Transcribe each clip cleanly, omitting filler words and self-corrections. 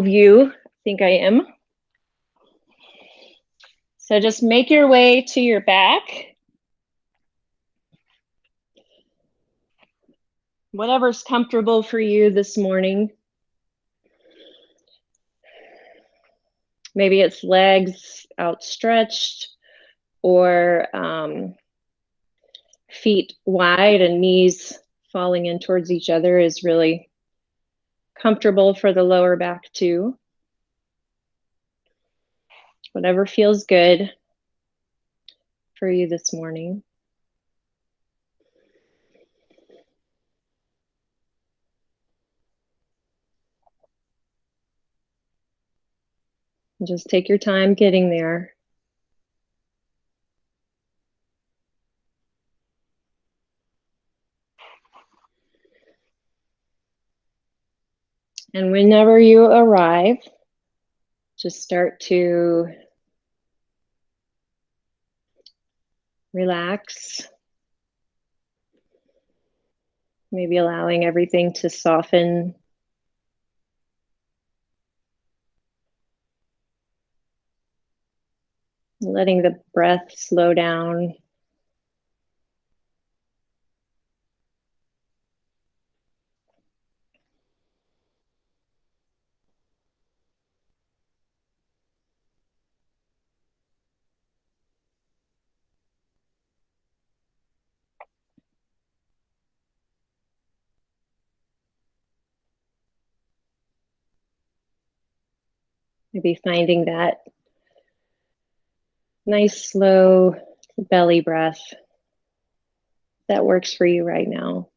view, I think I am. So just make your way to your back. Whatever's comfortable for you this morning. Maybe it's legs outstretched or feet wide and knees falling in towards each other is really comfortable for the lower back too. Whatever feels good for you this morning. And just take your time getting there. And whenever you arrive, just start to relax. Maybe allowing everything to soften. Letting the breath slow down. Maybe finding that nice, slow belly breath that works for you right now.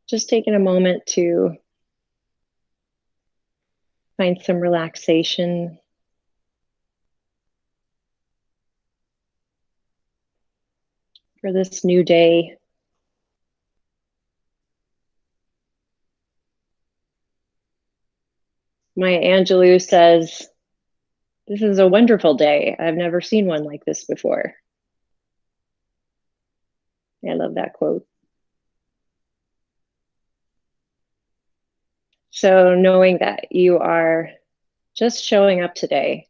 Just taking a moment to find some relaxation. For this new day. Maya Angelou says, "This is a wonderful day. I've never seen one like this before." I love that quote. So knowing that you are just showing up today,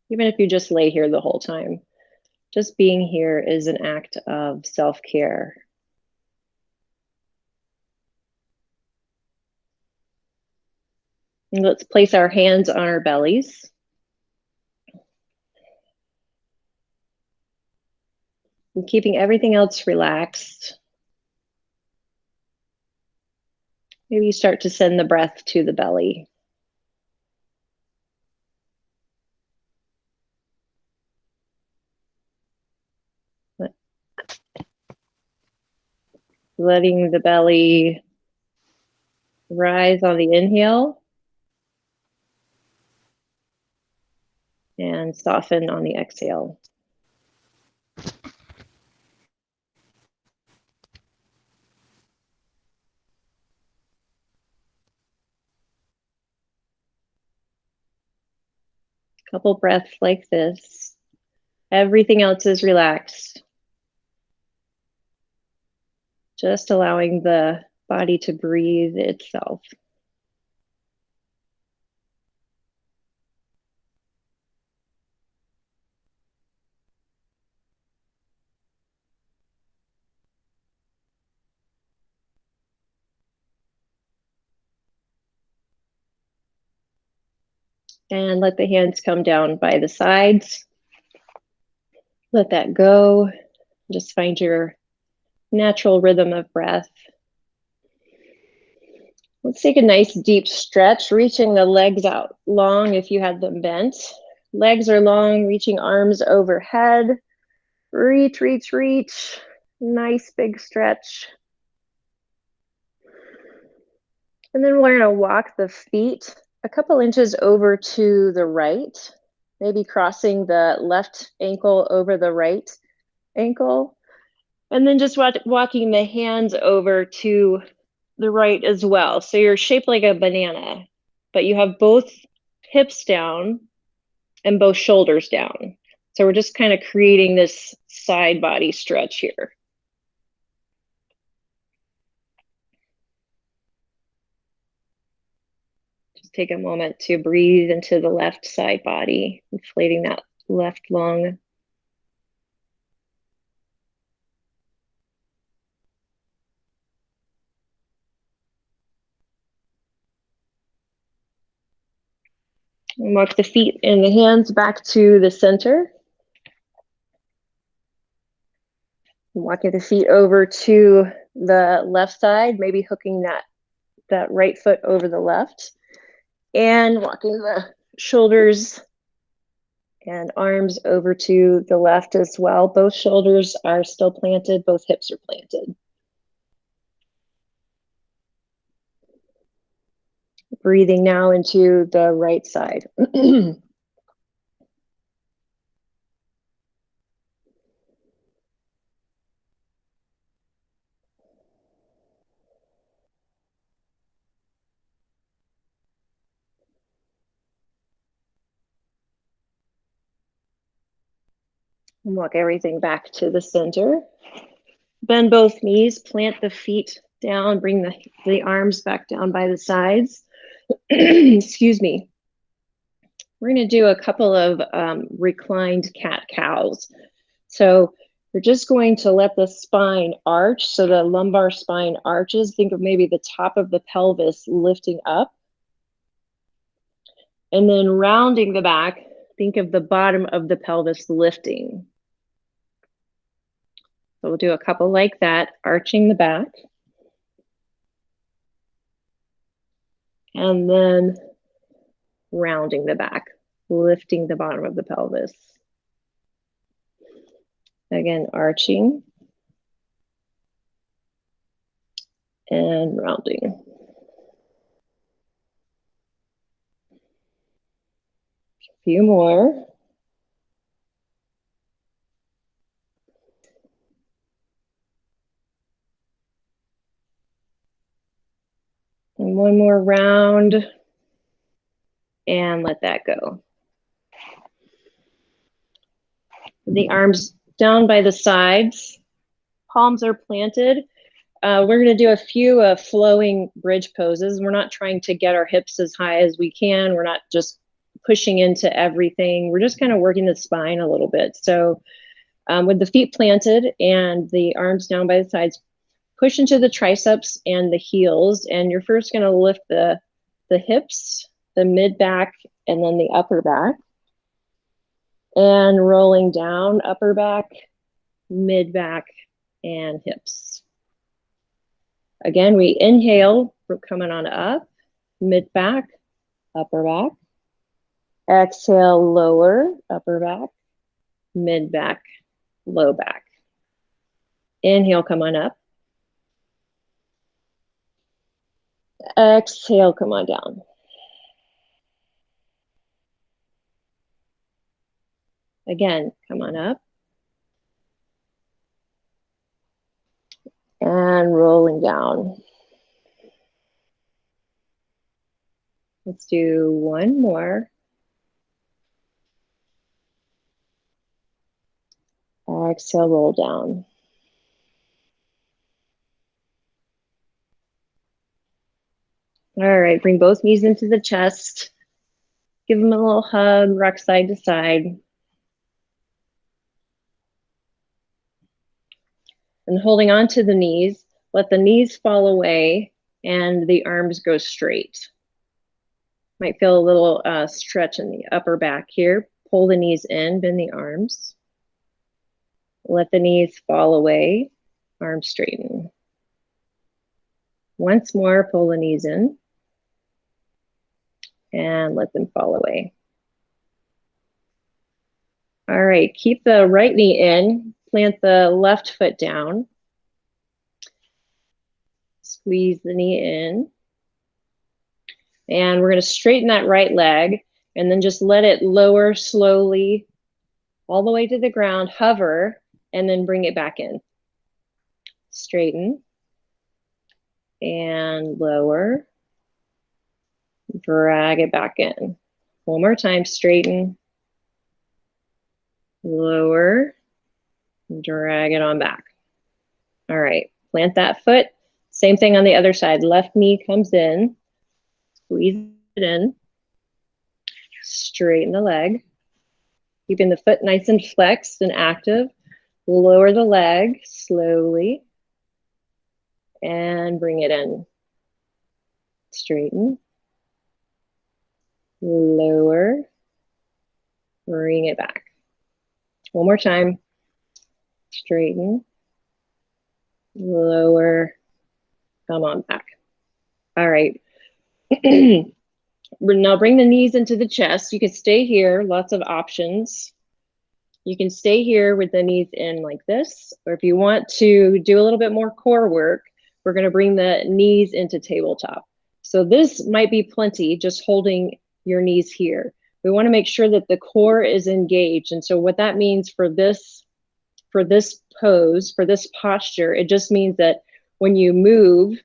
even if you just lay here the whole time, just being here is an act of self-care. And let's place our hands on our bellies. And keeping everything else relaxed. Maybe you start to send the breath to the belly. Letting the belly rise on the inhale and soften on the exhale. Couple breaths like this. Everything else is relaxed. Just allowing the body to breathe itself. And let the hands come down by the sides. Let that go. Just find your natural rhythm of breath. Let's take a nice deep stretch, reaching the legs out long if you had them bent. Legs are long, reaching arms overhead. Reach, reach, reach. Nice big stretch. And then we're gonna walk the feet a couple inches over to the right, maybe crossing the left ankle over the right ankle. And then just walking the hands over to the right as well. So you're shaped like a banana, but you have both hips down and both shoulders down. So we're just kind of creating this side body stretch here. Take a moment to breathe into the left side body, inflating that left lung. And walk the feet and the hands back to the center. Walking the feet over to the left side, maybe hooking that right foot over the left. And walking the shoulders and arms over to the left as well. Both shoulders are still planted, both hips are planted. Breathing now into the right side. Walk everything back to the center. Bend both knees, plant the feet down, bring the arms back down by the sides. Excuse me. We're going to do a couple of reclined cat-cows. So we're just going to let the spine arch, so the lumbar spine arches. Think of maybe the top of the pelvis lifting up. And then rounding the back, think of the bottom of the pelvis lifting. So we'll do a couple like that, arching the back. And then rounding the back, lifting the bottom of the pelvis. Again, arching and rounding. A few more. And one more round. And let that go. The arms down by the sides. Palms are planted. We're going to do a few flowing bridge poses. We're not trying to get our hips as high as we can. We're not just pushing into everything. We're just kind of working the spine a little bit. So with the feet planted and the arms down by the sides, push into the triceps and the heels. And you're first going to lift the hips, the mid back, and then the upper back. And rolling down, upper back, mid back, and hips. Again, we inhale, we're coming on up, mid back, upper back. Exhale, lower, upper back, mid back, low back. Inhale, come on up. Exhale, come on down. Again, come on up. And rolling down. Let's do one more. Exhale, roll down. All right, bring both knees into the chest. Give them a little hug, rock side to side. And holding on to the knees, let the knees fall away and the arms go straight. Might feel a little stretch in the upper back here. Pull the knees in, bend the arms. Let the knees fall away, arms straighten. Once more, pull the knees in and let them fall away. All right, keep the right knee in, plant the left foot down. Squeeze the knee in. And we're going to straighten that right leg and then just let it lower slowly all the way to the ground, hover, and then bring it back in. Straighten and lower, drag it back in. One more time, straighten, lower, drag it on back. All right, plant that foot. Same thing on the other side. Left knee comes in, squeeze in. Straighten the leg. Keeping the foot nice and flexed and active. Lower the leg slowly. And bring it in. Straighten. Lower. Bring it back. One more time. Straighten. Lower. Come on back. All right. Now bring the knees into the chest. You can stay here, lots of options. You can stay here with the knees in like this, or if you want to do a little bit more core work, we're gonna bring the knees into tabletop. So this might be plenty, just holding your knees here. We wanna make sure that the core is engaged. And so what that means for this pose, for this posture, it just means that when you move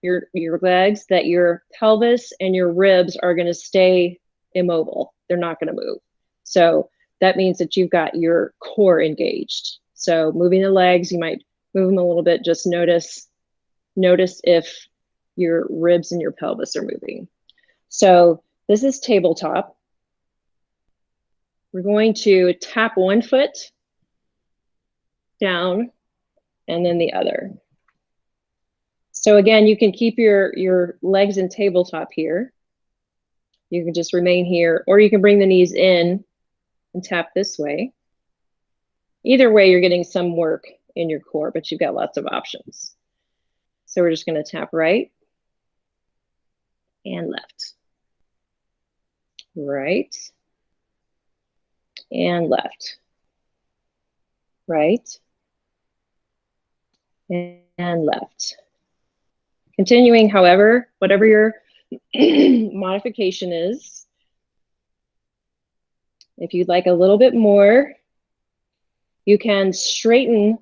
your legs, that your pelvis and your ribs are going to stay immobile. They're not going to move. So that means that you've got your core engaged. So moving the legs, you might move them a little bit. Just notice if your ribs and your pelvis are moving. So this is tabletop. We're going to tap one foot down and then the other. So again, you can keep your legs in tabletop here. You can just remain here, or you can bring the knees in and tap this way. Either way, you're getting some work in your core, but you've got lots of options. So we're just going to tap right and left. Right and left. Right and left. Continuing, however, whatever your modification is. If you'd like a little bit more, you can straighten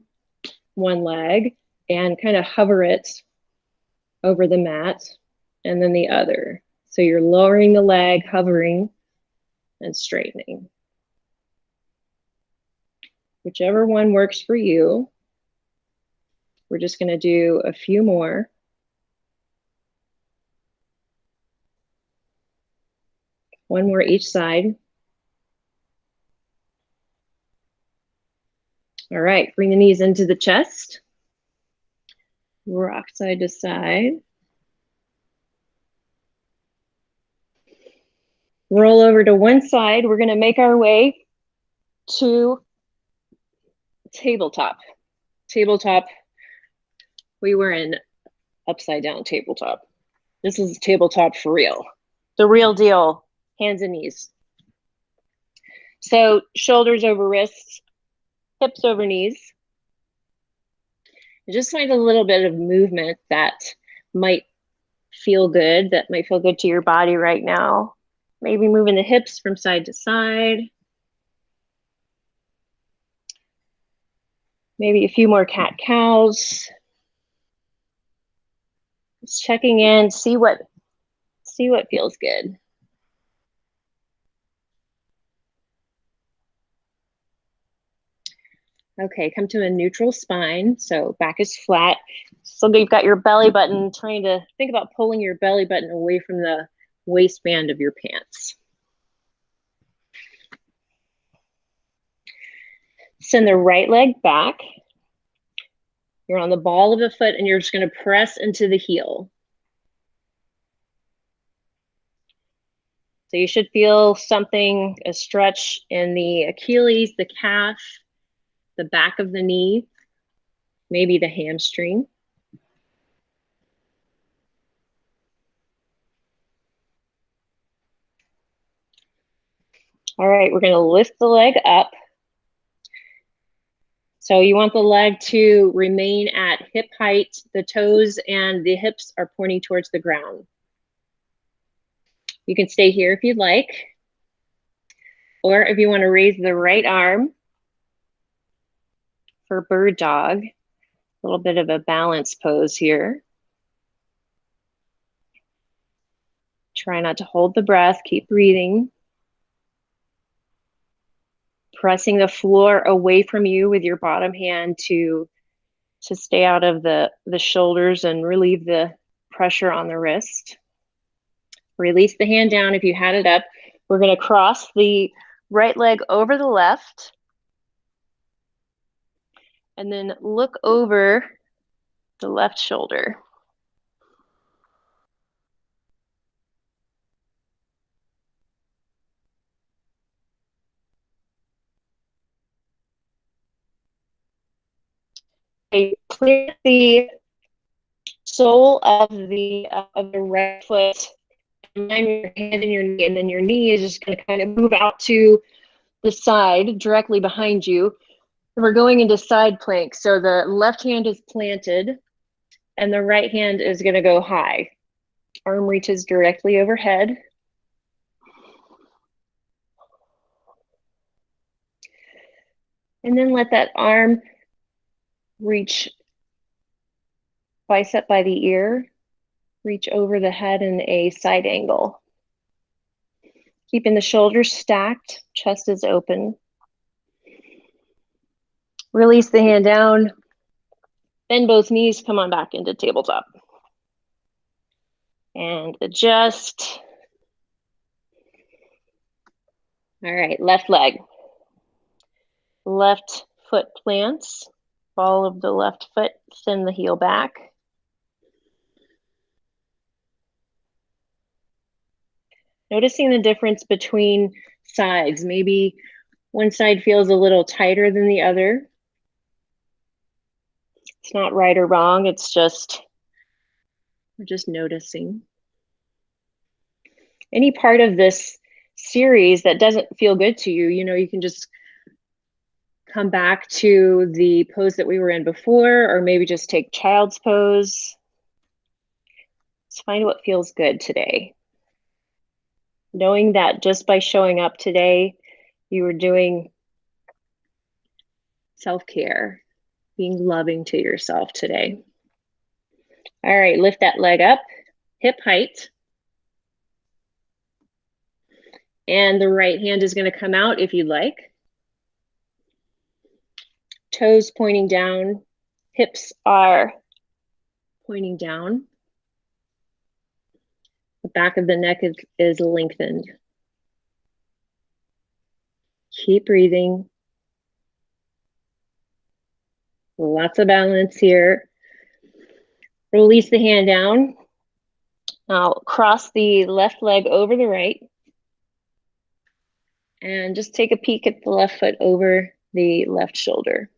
one leg and kind of hover it over the mat, and then the other. So you're lowering the leg, hovering, and straightening. Whichever one works for you. We're just going to do a few more. One more each side. All right, bring the knees into the chest. Rock side to side. Roll over to one side. We're going to make our way to tabletop. Tabletop. We were in upside down tabletop. This is tabletop for real. The real deal. Hands and knees. So shoulders over wrists, hips over knees. And just find a little bit of movement that might feel good, to your body right now. Maybe moving the hips from side to side. Maybe a few more cat-cows. Just checking in, see what feels good. Okay, come to a neutral spine. So back is flat. So you've got your belly button, trying to think about pulling your belly button away from the waistband of your pants. Send the right leg back. You're on the ball of the foot and you're just going to press into the heel. So you should feel something, a stretch in the Achilles, the calf, the back of the knee, maybe the hamstring. All right, we're going to lift the leg up. So you want the leg to remain at hip height. The toes and the hips are pointing towards the ground. You can stay here if you'd like. Or if you want to raise the right arm for bird dog, a little bit of a balance pose here. Try not to hold the breath, keep breathing. Pressing the floor away from you with your bottom hand to stay out of the shoulders and relieve the pressure on the wrist. Release the hand down if you had it up. We're going to cross the right leg over the left. And then look over the left shoulder. Okay, clear the sole of the right foot, and line your hand in your knee, and then your knee is just going to kind of move out to the side directly behind you. We're going into side plank, so the left hand is planted and the right hand is going to go high. Arm reaches directly overhead. And then let that arm reach bicep by the ear, reach over the head in a side angle. Keeping the shoulders stacked, chest is open. Release the hand down, bend both knees, come on back into tabletop. And adjust. All right, left leg. Left foot plants, ball of the left foot, send the heel back. Noticing the difference between sides. Maybe one side feels a little tighter than the other. It's not right or wrong, it's just, we're just noticing. Any part of this series that doesn't feel good to you, you can just come back to the pose that we were in before, or maybe just take child's pose. Let's find what feels good today. Knowing that just by showing up today, you were doing self-care, being loving to yourself today. All right, lift that leg up, hip height. And the right hand is going to come out if you'd like. Toes pointing down, hips are pointing down. The back of the neck is lengthened. Keep breathing. Lots of balance here. Release the hand down. Now cross the left leg over the right. And just take a peek at the left foot over the left shoulder.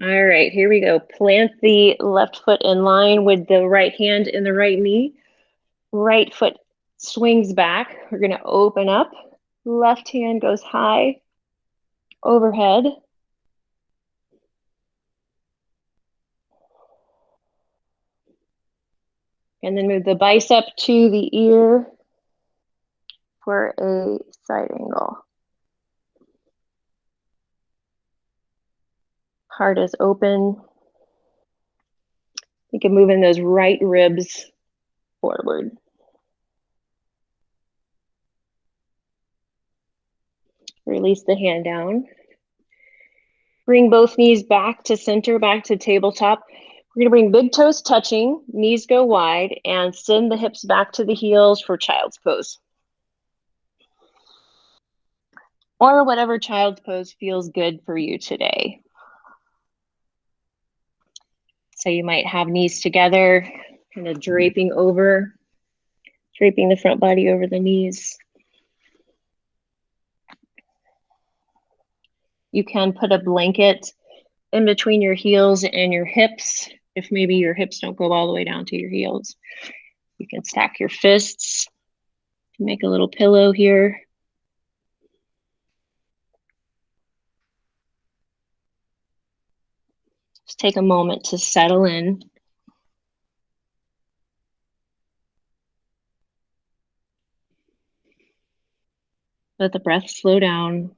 All right, here we go. Plant the left foot in line with the right hand in the right knee. Right foot swings back. We're going to open up. Left hand goes high overhead. And then move the bicep to the ear for a side angle. Heart is open. You can move in those right ribs forward. Release the hand down. Bring both knees back to center, back to tabletop. We're going to bring big toes touching, knees go wide, and send the hips back to the heels for child's pose. Or whatever child's pose feels good for you today. So you might have knees together, kind of draping the front body over the knees. You can put a blanket in between your heels and your hips. If maybe your hips don't go all the way down to your heels, you can stack your fists to make a little pillow here. Just take a moment to settle in. Let the breath slow down.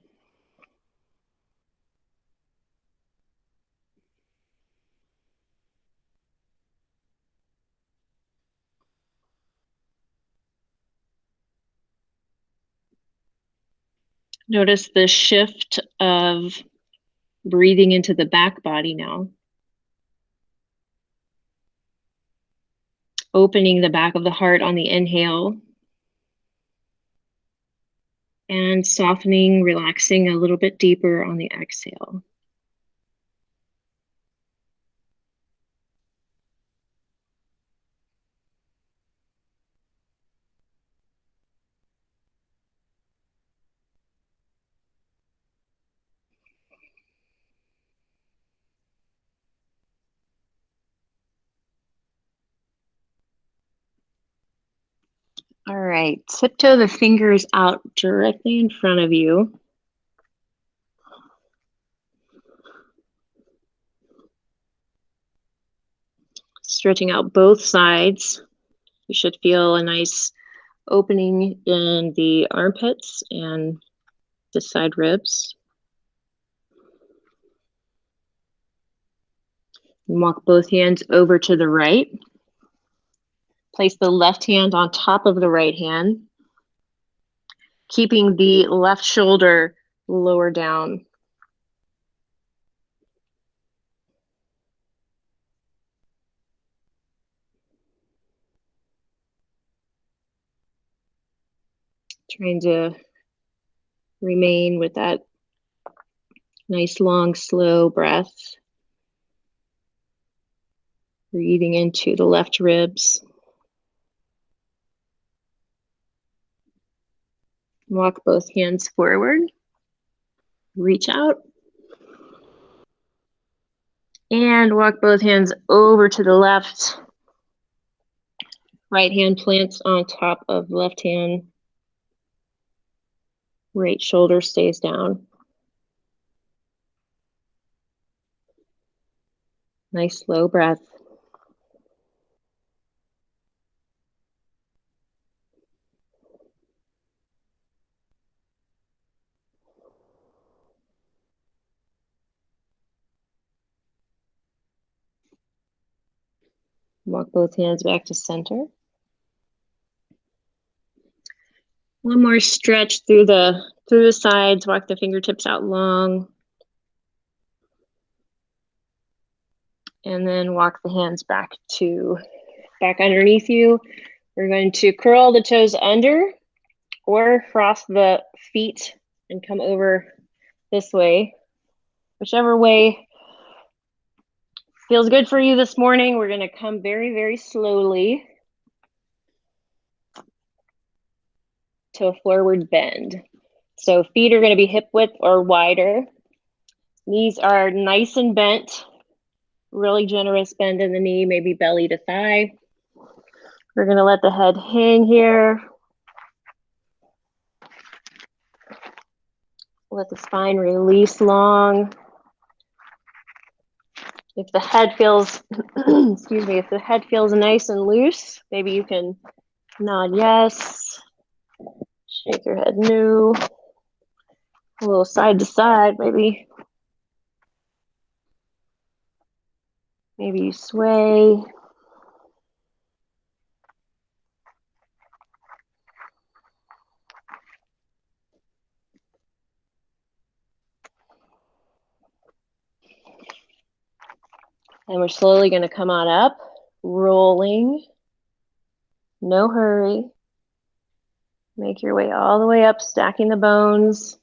Notice the shift of Breathing into the back body now. Opening the back of the heart on the inhale. And softening, relaxing a little bit deeper on the exhale. All right, tiptoe the fingers out directly in front of you. Stretching out both sides. You should feel a nice opening in the armpits and the side ribs. And walk both hands over to the right. Place the left hand on top of the right hand, keeping the left shoulder lower down. Trying to remain with that nice, long, slow breath. Breathing into the left ribs. Walk both hands forward. Reach out. And walk both hands over to the left. Right hand plants on top of left hand. Right shoulder stays down. Nice slow breath. Walk both hands back to center. One more stretch through the sides. Walk the fingertips out long. And then walk the hands back underneath you. We're going to curl the toes under or cross the feet and come over this way. Whichever way feels good for you this morning. We're going to come very, very slowly to a forward bend. So feet are going to be hip width or wider. Knees are nice and bent. Really generous bend in the knee, maybe belly to thigh. We're going to let the head hang here. Let the spine release long. If the head feels, excuse me, if the head feels nice and loose, maybe you can nod yes. Shake your head no. A little side to side, maybe. Maybe you sway. And we're slowly going to come on up, rolling. No hurry. Make your way all the way up, stacking the bones.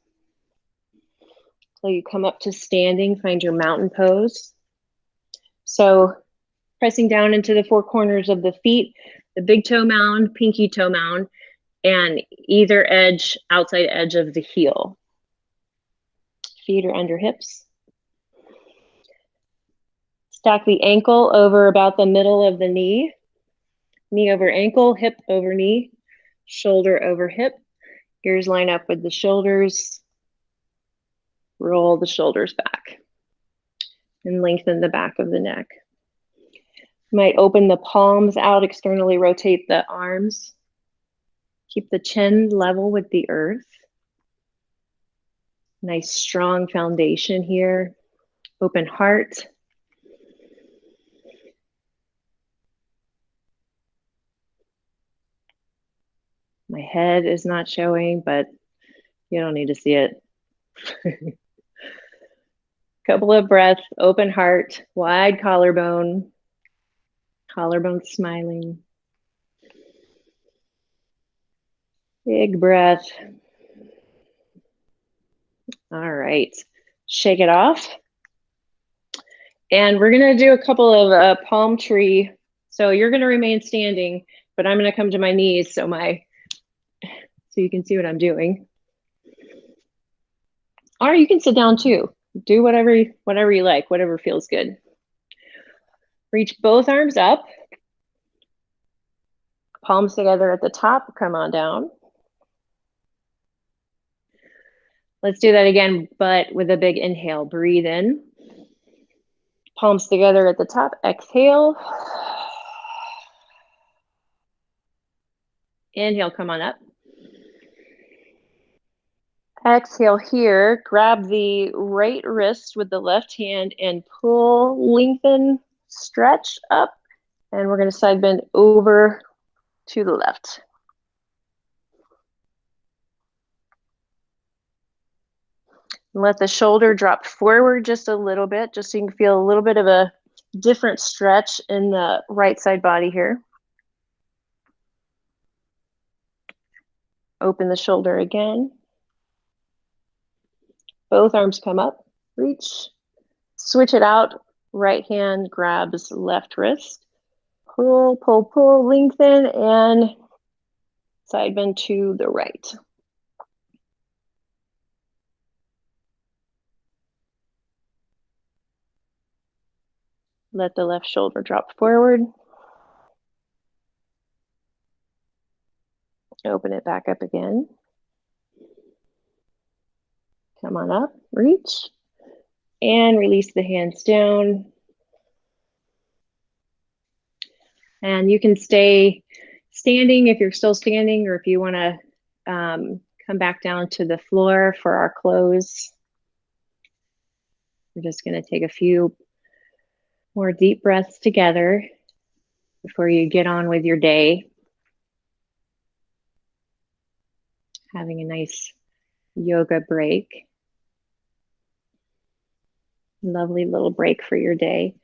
Until you come up to standing, find your mountain pose. So pressing down into the four corners of the feet, the big toe mound, pinky toe mound, and either edge, outside edge of the heel. Feet are under hips. Stack the ankle over about the middle of the knee. Knee over ankle, hip over knee, shoulder over hip. Ears line up with the shoulders. Roll the shoulders back and lengthen the back of the neck. You might open the palms out, externally rotate the arms. Keep the chin level with the earth. Nice strong foundation here. Open heart. My head is not showing, but you don't need to see it. Couple of breaths, open heart, wide collarbone, collarbone smiling. Big breath. All right, shake it off. And we're gonna do a couple of palm tree. So you're gonna remain standing, but I'm gonna come to my knees so you can see what I'm doing. Or you can sit down too. Do whatever you like, whatever feels good. Reach both arms up. Palms together at the top, come on down. Let's do that again, but with a big inhale. Breathe in. Palms together at the top, exhale. Inhale, come on up. Exhale here, grab the right wrist with the left hand and pull, lengthen, stretch up. And we're gonna side bend over to the left. Let the shoulder drop forward just a little bit, just so you can feel a little bit of a different stretch in the right side body here. Open the shoulder again. Both arms come up, reach, switch it out. Right hand grabs left wrist. Pull, pull, pull, lengthen, and side bend to the right. Let the left shoulder drop forward. Open it back up again. Come on up, reach, and release the hands down. And you can stay standing if you're still standing, or if you want to come back down to the floor for our close. We're just going to take a few more deep breaths together before you get on with your day. Having a nice yoga break. Lovely little break for your day.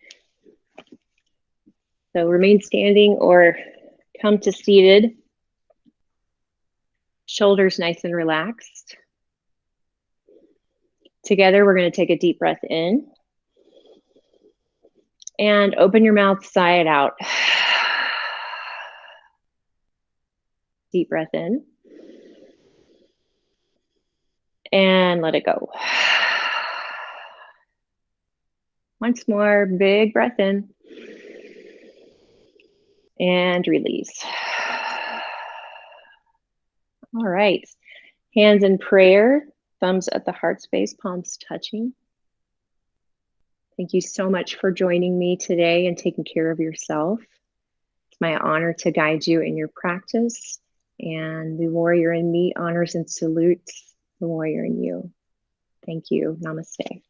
So remain standing or come to seated. Shoulders nice and relaxed. Together, we're going to take a deep breath in. And open your mouth side out. Deep breath in. And let it go. Once more, big breath in. And release. All right. Hands in prayer, thumbs at the heart space, palms touching. Thank you so much for joining me today and taking care of yourself. It's my honor to guide you in your practice. And the warrior in me honors and salutes the warrior in you. Thank you. Namaste.